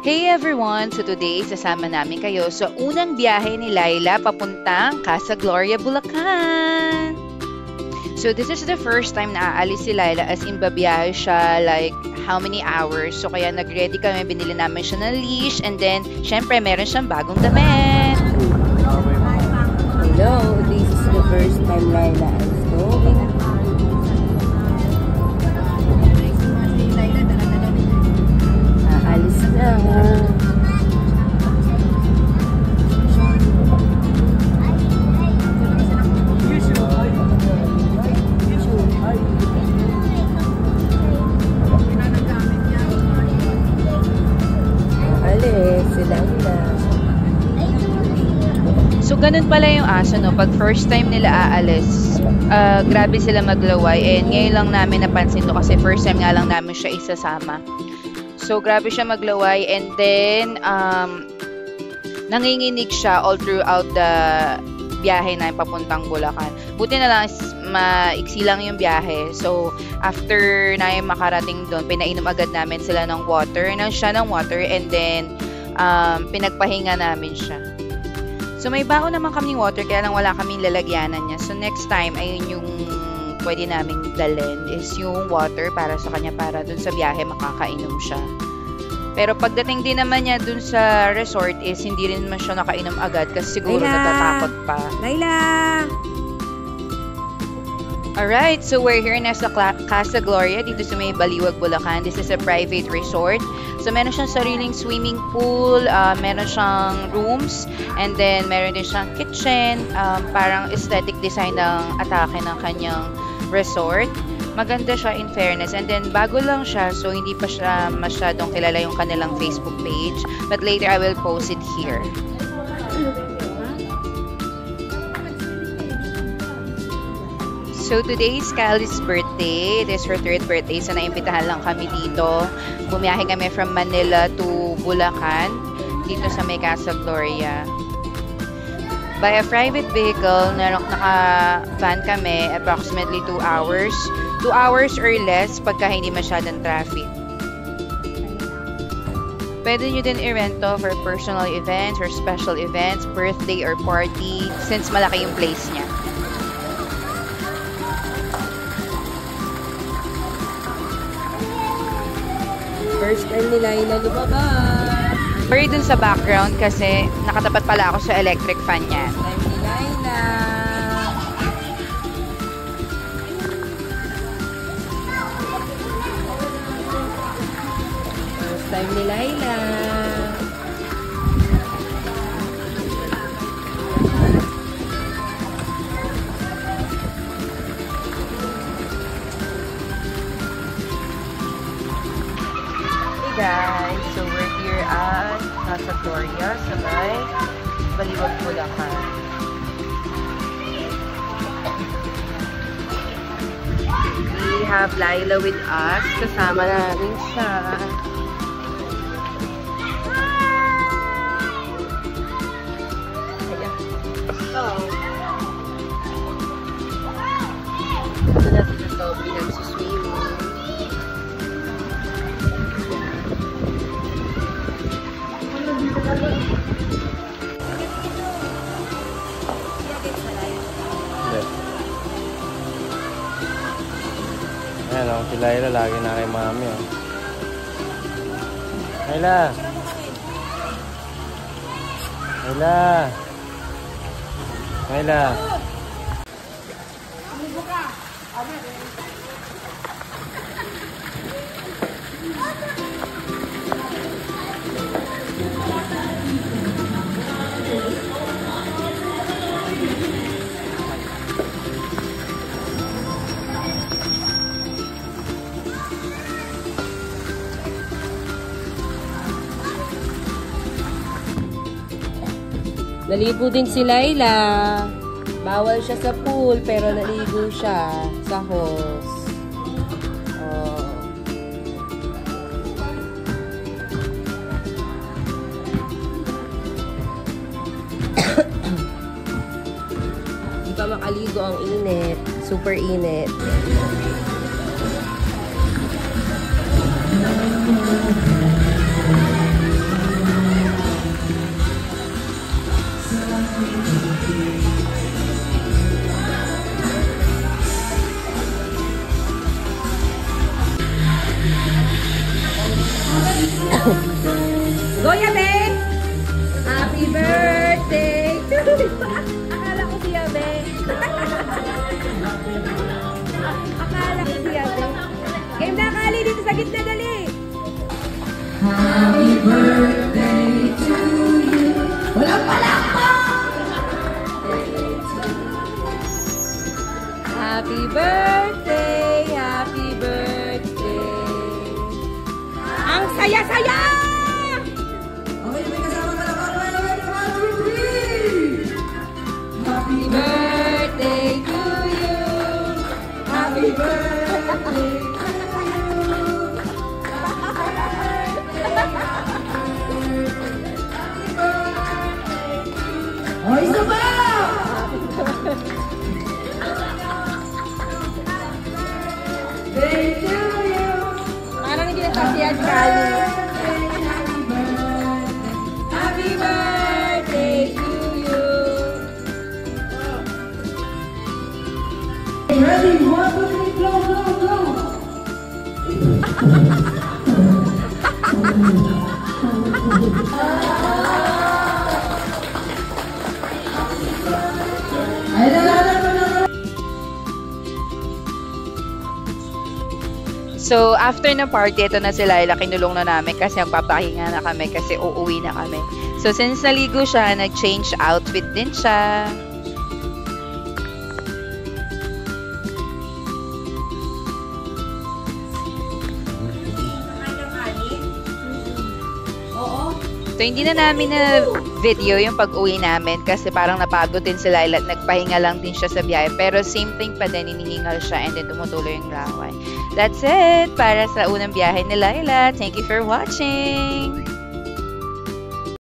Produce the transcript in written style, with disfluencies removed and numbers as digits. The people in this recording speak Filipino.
Hey everyone! So today, sasama namin kayo sa unang biyahe ni Laila papuntang Casa Gloria, Bulacan. So this is the first time na aalis si Laila, as in babiyahe siya like how many hours. So kaya nag-ready kami, binili namin siya ng leash, and then syempre meron siyang bagong damit. Hello, this is the first time Laila is going. Aalis na. So, ganun pala yung aso, no? Pag first time nila aalis, grabe sila maglaway. And ngayon lang namin napansin to kasi first time nga lang namin siya isasama. So, grabe siya maglaway. And then, nanginginig siya all throughout the biyahe na papuntang Bulacan. Buti na lang, maiksi lang yung biyahe. So, after na yung makarating doon, pinainom agad namin sila ng water. And then, pinagpahinga namin siya. So, may baon naman kaming water, kaya lang wala kaming lalagyanan niya. So, next time, ayun yung pwede naming dalhin is yung water para sa kanya, para dun sa biyahe makakainom siya. Pero pagdating din naman niya dun sa resort is hindi rin naman siya nakainom agad kasi siguro natatakot pa. Laila! Alright, so we're here na sa Casa Gloria dito sa may Baliwag, Bulacan. This is a private resort. So, meron siyang sariling swimming pool, meron siyang rooms, and then meron din siyang kitchen, parang aesthetic design ng atake ng kanyang resort. Maganda siya in fairness. And then, bago lang siya, so hindi pa siya masyadong kilala yung kanilang Facebook page. But later, I will post it here. So, today is Kylie's birthday. It is her 3rd birthday. So, naimbitahan lang kami dito. Bumiyahe kami from Manila to Bulacan, dito sa may Casa Gloria. By a private vehicle, naka-van kami, approximately 2 hours. 2 hours or less pagka hindi masyadong traffic. Pwede nyo din i-rento for personal events or special events, birthday or party, since malaki yung place niya. First time ni Laila lumabas. Sorry dun sa background kasi nakatapat pala ako sa electric fan niya. First time ni Laila. First time ni Laila. Guys, so we're here at Casa Gloria sa may Baliwag, Bulacan. We have Laila with us. Kasama namin siya. Ito na sila sa pinagsuswimming. Ayan o, si Laila lagi na kay mami o. Laila! Laila! Laila! Naligo din si Laila. Bawal siya sa pool, pero naligo siya sa hose. Oh. Di pa makaligo, ang init. Super init. Goya, be! Happy birthday to you! Akala ko siya, be. Akala ko siya, be. Game na, Kali, dito sa gitna, dali. Happy birthday to you. Walang palakpa! Happy birthday, happy birthday. Ang saya-saya! Happy birthday to you. Happy birthday to you. Oh, isa pa! Birthday to you. Parang hindi natasiyan, Kali. Happy birthday to you. Ready? 1, 2, 3, go, go, go. So, after ng party, ito na si Laila, kinulong na namin kasi magpapahinga na kami kasi uuwi na kami. So, since naligo siya, nag-change outfit din siya. So, hindi na namin na video yung pag-uwi namin kasi parang napagod din si Laila at nagpahinga lang din siya sa biyahe. Pero same thing pa din, hinihingal siya and then tumutuloy yung laway. That's it para sa unang biyahe ni Laila. Thank you for watching!